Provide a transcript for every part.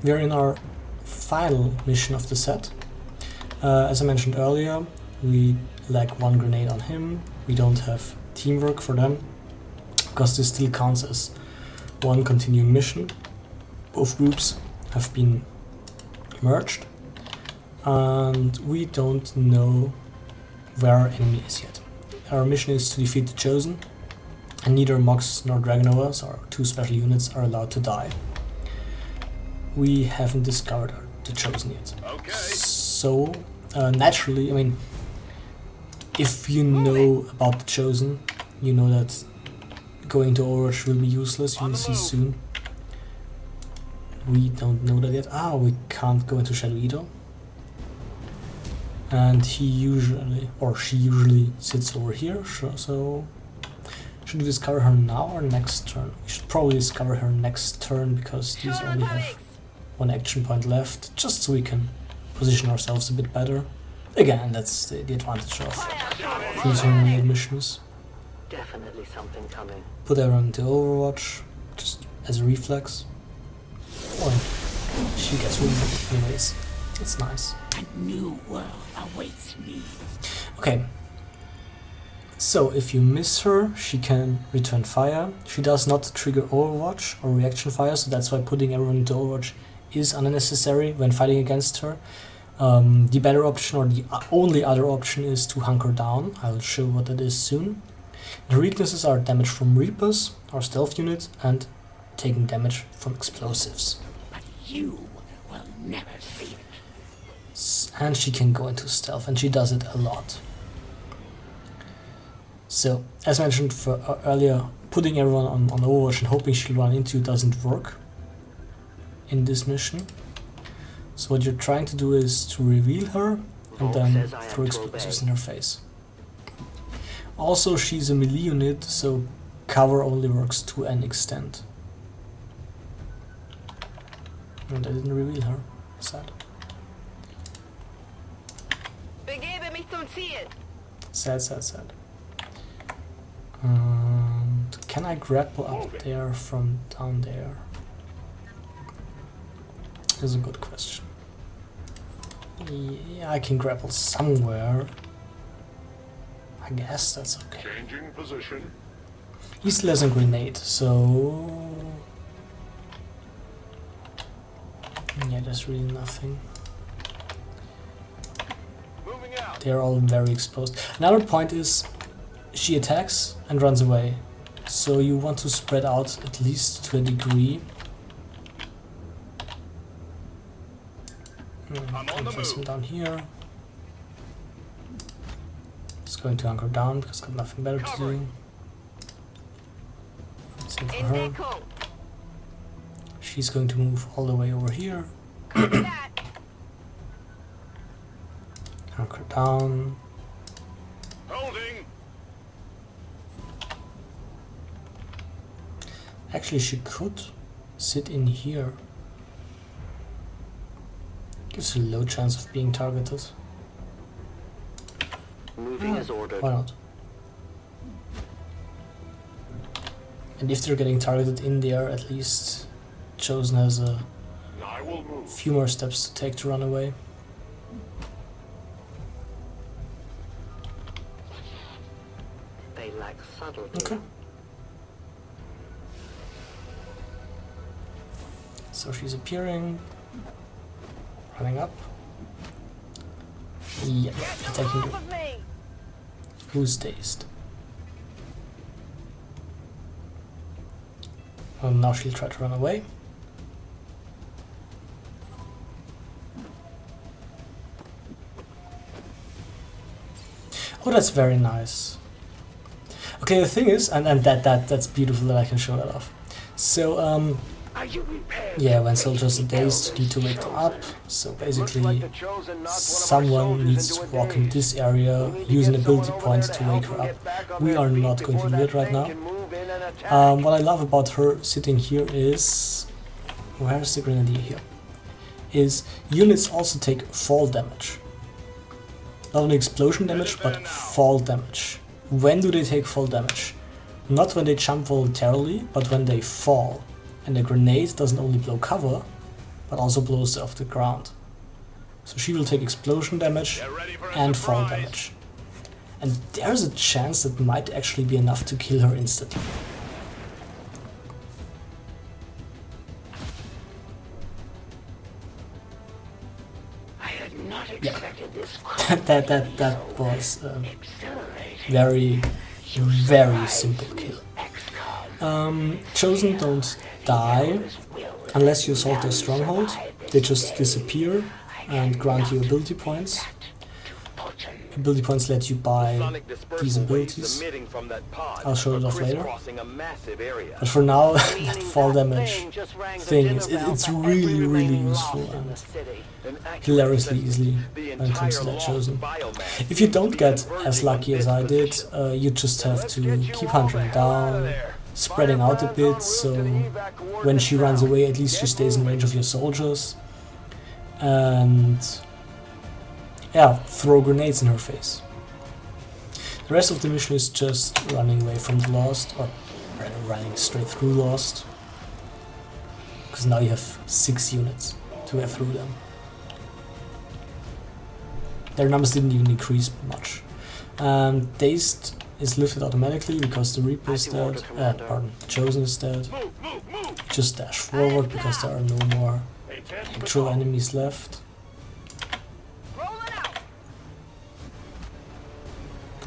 we're in our final mission of the set. As I mentioned earlier, we lack 1 grenade on him. We don't have teamwork for them, because this still counts as 1 continuing mission. Both groups have been merged, and we don't know where our enemy is yet. Our mission is to defeat the Chosen, and neither Mox nor Dragonovas, our 2 special units, are allowed to die. We haven't discovered the Chosen yet. Okay. So, naturally, I mean, if you know about the Chosen, you know that going to Overwatch will be useless, you will see soon. We don't know that yet. Ah, we can't go into Shadow Eater. And he usually, or she usually sits over here, so should we discover her now or next turn? We should probably discover her next turn, because these only have 1 action point left, just so we can position ourselves a bit better. Again, that's the advantage of pre-terminated missions. Definitely something coming. Put everyone into Overwatch, just as a reflex. Oh, she gets wounded anyways. It's nice. A new world awaits me. Okay. So, if you miss her, she can return fire. She does not trigger Overwatch or reaction fire, so that's why putting everyone into Overwatch is unnecessary when fighting against her. The better option, or the only other option, is to hunker down. I'll show what that is soon. The weaknesses are damage from Reapers, our stealth unit, and taking damage from explosives. But you will never see it. And she can go into stealth, and she does it a lot. So, as mentioned earlier, putting everyone on Overwatch and hoping she'll run into you doesn't work in this mission. So what you're trying to do is to reveal her and then throw explosives in her face. Also, she's a melee unit, so cover only works to an extent. And I didn't reveal her. Sad. Begebe mich zum Ziel. Sad, sad, sad. And can I grapple up there from down there? Is a good question. Yeah, I can grapple somewhere. I guess that's okay. Changing position. He still has a grenade, so yeah, there's really nothing. Moving out. They're all very exposed. Another point is she attacks and runs away, so you want to spread out at least to a degree. Place him down here. Just going to hunker down because I've got nothing better to do. Same for her. She's going to move all the way over here. Hunker down. Holding. Actually, she could sit in here. Gives a low chance of being targeted. Moving as ordered. Why not? And if they're getting targeted in there, at least Chosen has a I will move. few more steps to take to run away. They lack subtlety. Okay. So she's appearing, running up. Yeah, attacking her. Who's dazed? Well, now she'll try to run away. Oh, that's very nice. Okay, the thing is, and that's beautiful that I can show that off. So, Are you prepared? yeah, when soldiers are dazed, you need to wake them up. So basically, someone needs to walk in this area, use an ability point to wake her up. We are not going to do it right now. What I love about her sitting here is... Where's the grenadier here? Is units also take fall damage. Not only explosion damage, but fall damage. When do they take fall damage? Not when they jump voluntarily, but when they fall. And the grenade doesn't only blow cover, but also blows off the ground. So she will take explosion damage Get ready for a and fall surprise. damage. And there's a chance that might actually be enough to kill her instantly. I had not expected this. that was very simple kill. Chosen don't die unless you assault their stronghold. They just disappear and grant you ability points. Ability points let you buy these abilities. I'll show it off later. But for now, that fall damage thing, it's really useful and hilariously easy when it comes to that Chosen. If you don't get as lucky as I did, you just have to keep hunting down, spreading out a bit, so when she runs away at least she stays in range of your soldiers. And yeah, throw grenades in her face. The rest of the mission is just running away from the Lost, or running straight through Lost. Because now you have 6 units to get through them. Their numbers didn't even increase much. Dazed is lifted automatically because the Reaper is dead. Chosen is dead. Just dash forward because there are no more actual enemies left.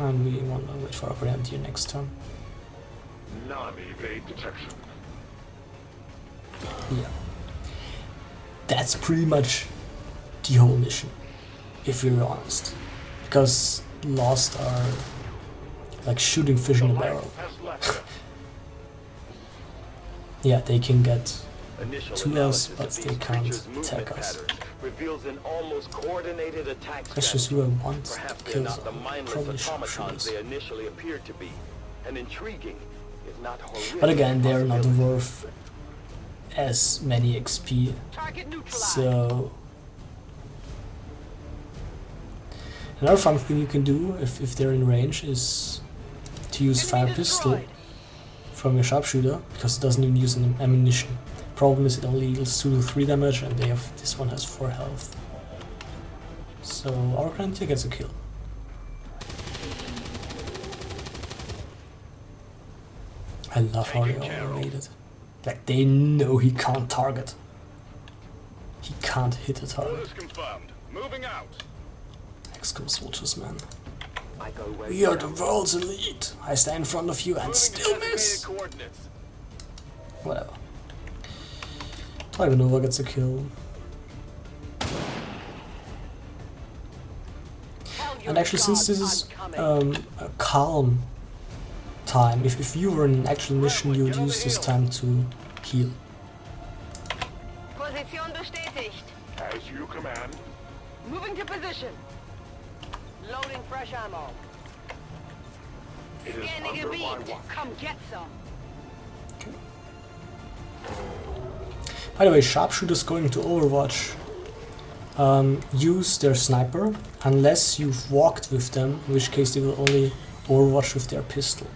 And we want to wait for our Grenadier next turn. Non-evade detection. Yeah. That's pretty much the whole mission, if we're honest. Because Lost are like shooting fish in a barrel. Yeah, they can get to us, but they can't attack us. Questions who I want to kill them. Probably sharpshooters. But again, they're not worth as many XP, so... Another fun thing you can do, if they're in range, is to use Fire Pistol from your Sharpshooter, because it doesn't even use any ammunition. Problem is it only deals 2 to 3 damage, and this one has 4 health. So our Grenadier gets a kill. I love how they all made it. Like, they know he can't target. He can't hit a target. Orders confirmed. Moving out. XCOM soldiers, man. We are the world's elite. I stand in front of you and still miss. Whatever. Tiger Nova gets a kill. And actually, since this is a calm time, if you were in an actual mission, you would use this time to heal. Position bestätigt. As you command. Moving to position. Loading fresh ammo. It is Scanning under my Gebiet. watch. Come get some. By the way, sharpshooters going to Overwatch use their sniper unless you've walked with them, in which case they will only Overwatch with their pistol.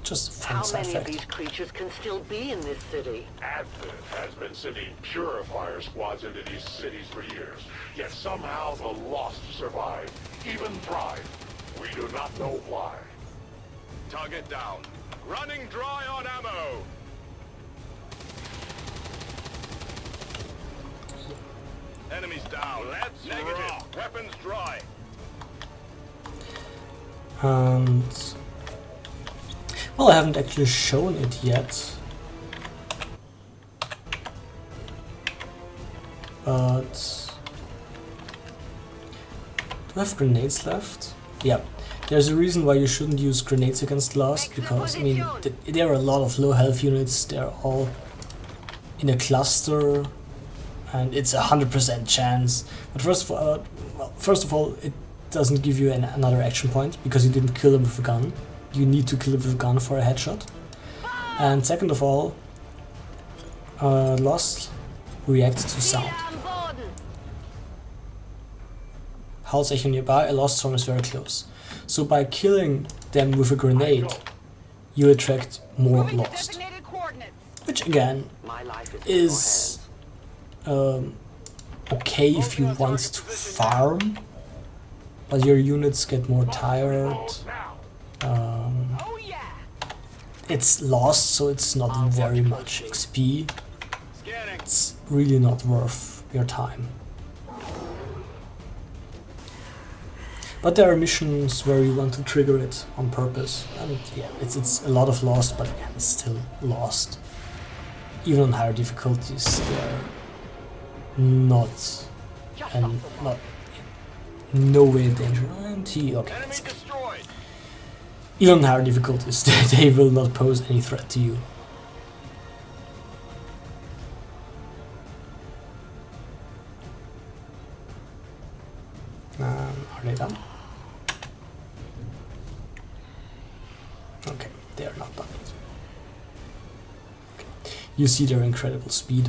Just a fun How side many of fact. these creatures can still be in this city? Advent has been sending purifier squads into these cities for years, yet somehow the Lost survive, even thrive. We do not know why. Target down. Running dry on ammo. Enemies down. Let's rock. Weapons dry. And well, I haven't actually shown it yet, but do I have grenades left? Yeah, there's a reason why you shouldn't use grenades against Lost, because I mean there are a lot of low health units. They're all in a cluster, and it's 100% chance. But first of all, it doesn't give you another action point because you didn't kill them with a gun. You need to kill them with a gun for a headshot. And second of all, Lost reacts to sound. Howl's Echo nearby, a Lost storm is very close. So by killing them with a grenade, you attract more Lost. Which again My life is in your is okay if you want to farm, but your units get more tired. Oh yeah. It's lost, so it's not very much XP. It's really not worth your time. But there are missions where you want to trigger it on purpose, and yeah, it's a lot of lost, but again, it's still lost. Even on higher difficulties, they're not, and not in no way in danger. And okay. Even on higher difficulties, they will not pose any threat to you. Are they done? Okay, they are not done yet. Okay. You see their incredible speed.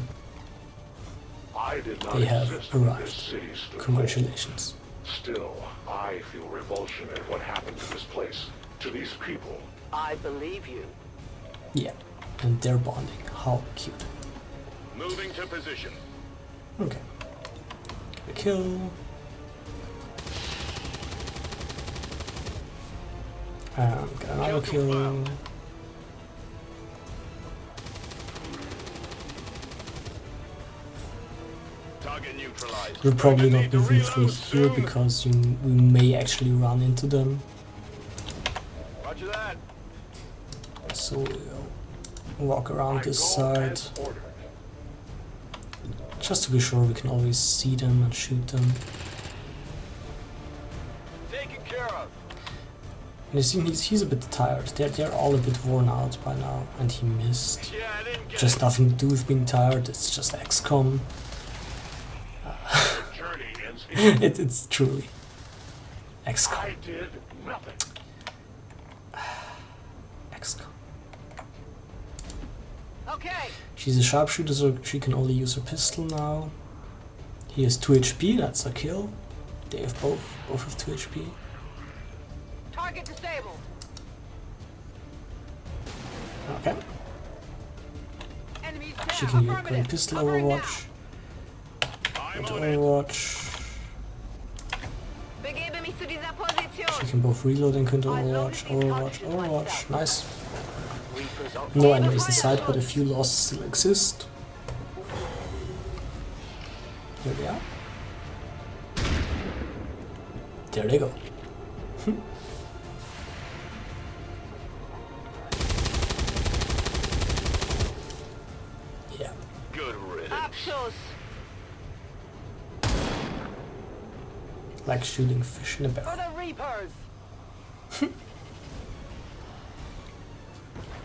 I did not They have exist when this arrived. city stood Congratulations. cold. Still, I feel revulsion at what happened to this place, to these people. I believe you. Yeah, and they're bonding. How cute. Moving to position. Okay. Get a kill. Get another kill. Target neutralized. We're probably not moving through here because we may actually run into them. Roger that. So we'll walk around this side. Just to be sure we can always see them and shoot them. Taken care of. And you see he's a bit tired. They're all a bit worn out by now, and he missed. Yeah, I didn't get Just nothing to do with being tired, it's just XCOM. journey ends here. It's truly XCOM. I did nothing. XCOM. Okay. She's a sharpshooter, so she can only use her pistol now. He has 2 HP, that's a kill. They have both have 2 HP. Target disabled. Okay. Enemies She down. can use Affirmative. Green Pistol Covering now. Overwatch. I'm Into on it. Overwatch. Begebe mich zu dieser Position. She can both reload and into Overwatch. Overwatch. Nice. No enemies inside, but a few lost still exist. Here they are. There they go. Yeah. Good riddance. Abschuss. Like shooting fish in a For barrel. the Reapers.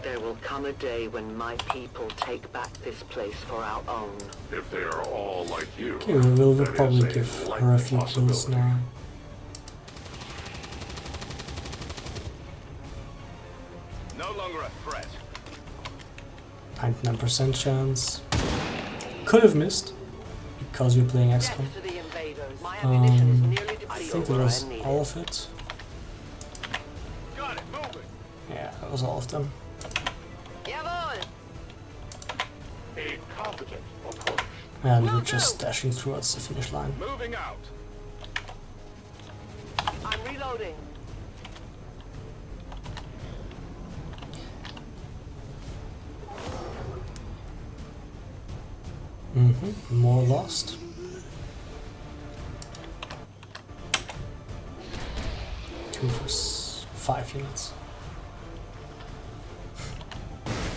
There will come a day when my people take back this place for our own. If they are all like you, Okay, we'll that is probably a give likely her a few kills possibility. now. No longer a threat. 99% chance. Could have missed because you're playing XCOM. Death to the invaders. My ammunition is nearly I depleted. think that where was I need all it. of it. Got it. Moving. Yeah, that was all of them. Jawohl. A competent approach. And we're just dashing towards the finish line. Moving out. I'm reloading. More lost. Two for 5 units.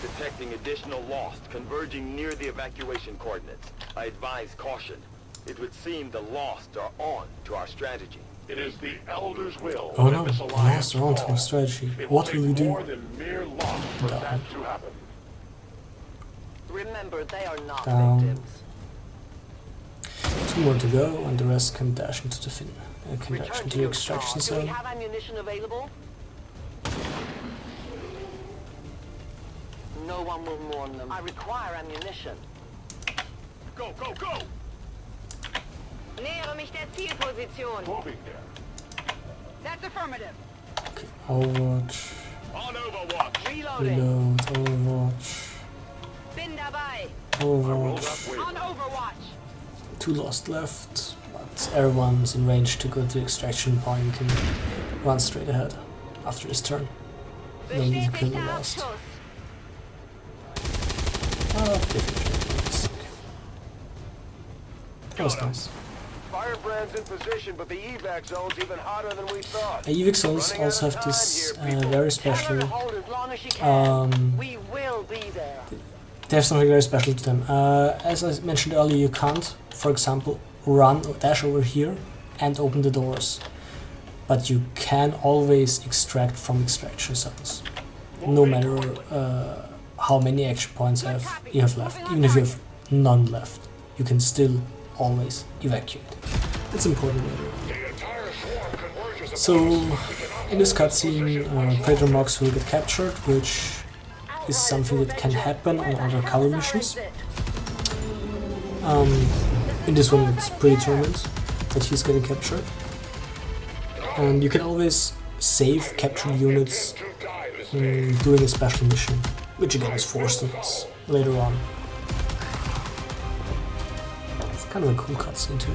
Detecting additional lost converging near the evacuation coordinates. I advise caution. It would seem the lost are on to our strategy. It is the Elder's will Oh that no, this the alliance lost are on to our falls. strategy. It will What will we take do? more than mere loss for Down. that to happen. Remember, they are not Down. victims. 2 more to go, and the rest can dash into the can dash Return into to the your extraction job. Do we zone. have ammunition available? No one will mourn them. I require ammunition. Go, go, go! Nähere mich der Zielposition. Moving there. That's affirmative. Okay, Overwatch, On Overwatch. Reloading. reload, Overwatch, Bin dabei. I rolled Overwatch. up with On Overwatch. 2 lost left, but everyone's in range to go to the extraction point and run straight ahead after this turn. No need to kill the lost. Oh, different. Okay. That was nice. Firebrand's in position, but the evac zone's even hotter than we thought. Evac zones also have this very special. We will be there. They have something very special to them. As I mentioned earlier, you can't, for example, run or dash over here and open the doors, but you can always extract from extraction zones, no matter how many action points you have left. Even if you have none left, you can still always evacuate. It's important later. So, in this cutscene, Predator Mox will get captured, which is something that can happen on other cover missions. In this one it's predetermined that he's getting captured. And you can always save captured units doing a special mission, which again is forced on us later on. It's kind of a cool cutscene too.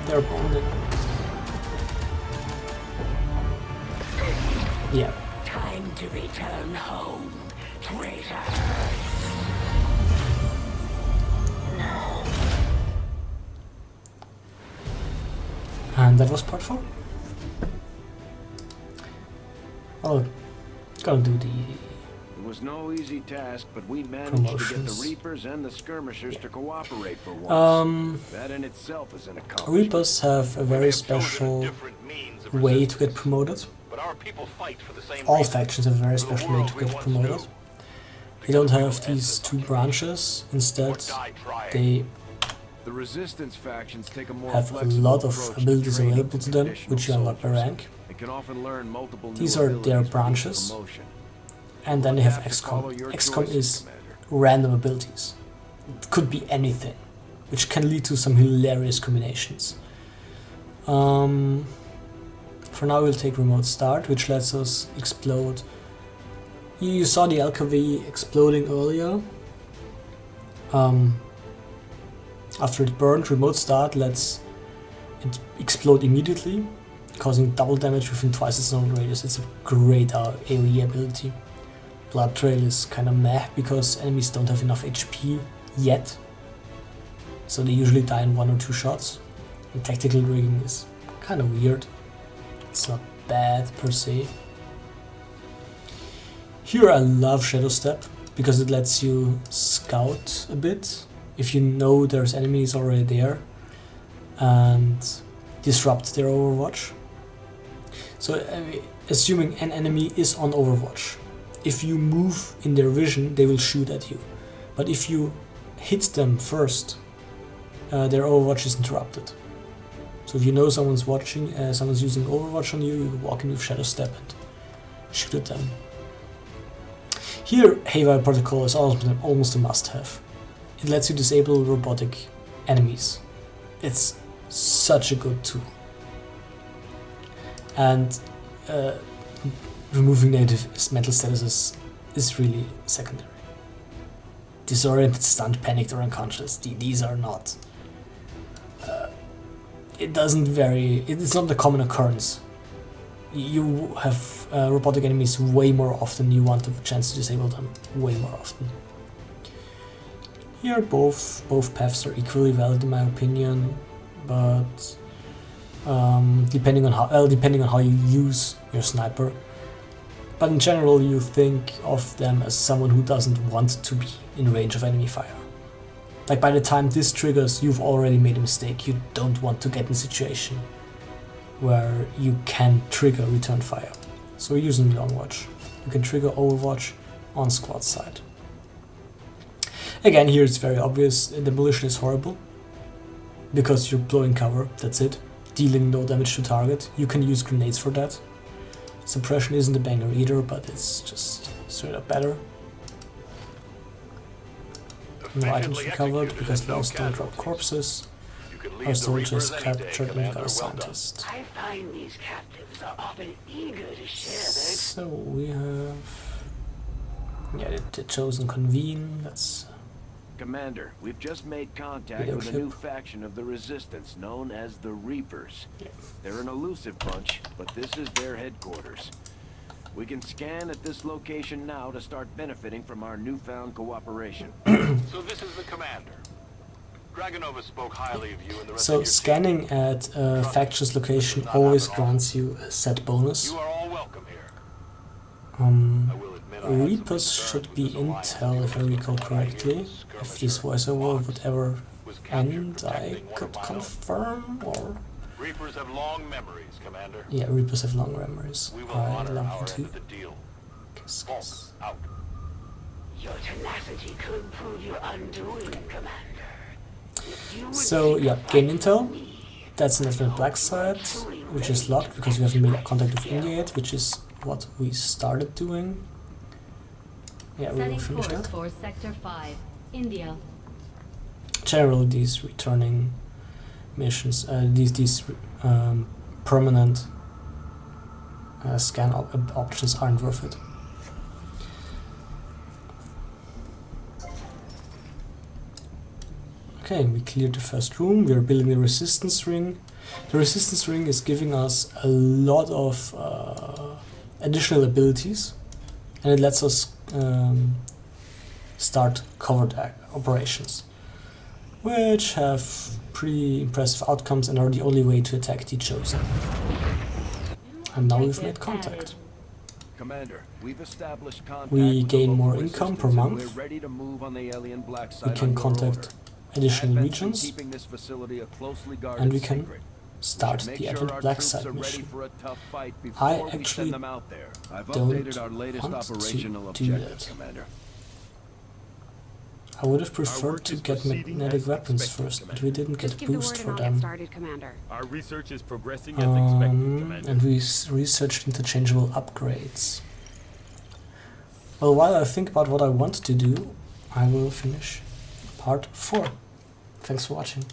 They're bonded. Yeah. Time to return home, traitor. And that was part 4. Oh, gotta do the It was no easy task, but we managed to get the Reapers and the Skirmishers to cooperate for once. That in itself is an accomplishment. Reapers have a very special way to get promoted. But our people fight for the same All reason. factions have a very special way to get promoted. They don't have these 2 branches, instead they The resistance factions take a more have a flexible lot of approach to abilities training available to them, traditional which you unlock by soldiers. rank. They can often learn multiple These new are their abilities for each branches. promotion. And then they have Have to follow XCOM. your XCOM choices, is Commander. random abilities. It could be anything, which can lead to some hilarious combinations. For now we'll take remote start, which lets us explode. You saw the LKW exploding earlier. After it burned, remote start lets it explode immediately, causing double damage within twice its normal radius. It's a great AoE ability. Blood Trail is kinda meh because enemies don't have enough HP yet, so they usually die in 1 or 2 shots. And tactical rigging is kinda weird. It's not bad per se. Here I love Shadow Step because it lets you scout a bit if you know there's enemies already there and disrupt their overwatch. So assuming an enemy is on overwatch, if you move in their vision they will shoot at you, but if you hit them first, their overwatch is interrupted. So if you know someone's watching, someone's using overwatch on you, you walk in with Shadow Step and shoot at them. Here Haywire Protocol is almost a must-have. It lets you disable robotic enemies. It's such a good tool. And removing negative mental statuses is really secondary. Disoriented, stunned, panicked, or unconscious. These are not. It doesn't vary. It's not a common occurrence. You have robotic enemies way more often. You want a chance to disable them way more often. Here, both paths are equally valid in my opinion, but depending on how you use your sniper. But in general, you think of them as someone who doesn't want to be in range of enemy fire. Like by the time this triggers, you've already made a mistake. You don't want to get in a situation where you can trigger return fire. So we're using Long Watch. You can trigger Overwatch on squad side. Again, here it's very obvious. Demolition is horrible because you're blowing cover. That's it. Dealing no damage to target. You can use grenades for that. Suppression isn't a banger either, but it's just straight up better. No items recovered because those don't drop corpses. can Our lead the soldiers Reapers any day, captured and we got Commander. a Well done. scientist. I find these captives are often eager to share their So we have... Yeah, the chosen convene, that's... Commander, we've just made contact Video with a clip. new faction of the Resistance known as the Reapers. Yeah. They're an elusive bunch, but this is their headquarters. We can scan at this location now to start benefiting from our newfound cooperation. So this is the commander. Dragonova spoke highly of you and the rest So of your scanning at a faction's location always grants you a set bonus. team. You are all welcome here. I will admit I had some Reapers concerns should with be this alliance intel if I because recall from what I hear, correctly. the If this skirmisher voiceover would ever was captured end, I protecting one could of my own. confirm or... Reapers have long memories, Commander. Yeah, Reapers have long memories. We will I honor love our them end too. of the deal. Kiss, Volk, kiss. out. Your tenacity could prove your undoing, Commander. If you would So seek yeah, a fight gain with intel. me, That's an Network Black site, which is locked because we haven't made contact with India yet, which is what we started doing. Yeah, we will Setting finish course that. for Sector 5, India. Generally, these returning missions, these permanent scan options aren't worth it. Okay, we cleared the first room. We are building the resistance ring. The resistance ring is giving us a lot of additional abilities, and it lets us start covert operations, which have pretty impressive outcomes and are the only way to attack the Chosen. And now we've made contact. Commander, we've established contact We with the gain local more income per resistance and month. We're ready to move on the alien black We site can on your contact order. additional Advent's been regions, keeping this facility a closely guarded and we can secret. start Make the sure Advent our Black troops Site are ready mission. for a tough fight before we actually send them out there. I've don't updated our latest want to operational do objectives, that. Commander. I would have Our preferred work to is get proceeding magnetic as weapons expected, first, but Commander. we didn't Just get give the boost word for and I'll get them. started, Commander. Our research is progressing as expected, Commander. And we researched interchangeable upgrades. Well, while I think about what I want to do, I will finish part 4. Thanks for watching.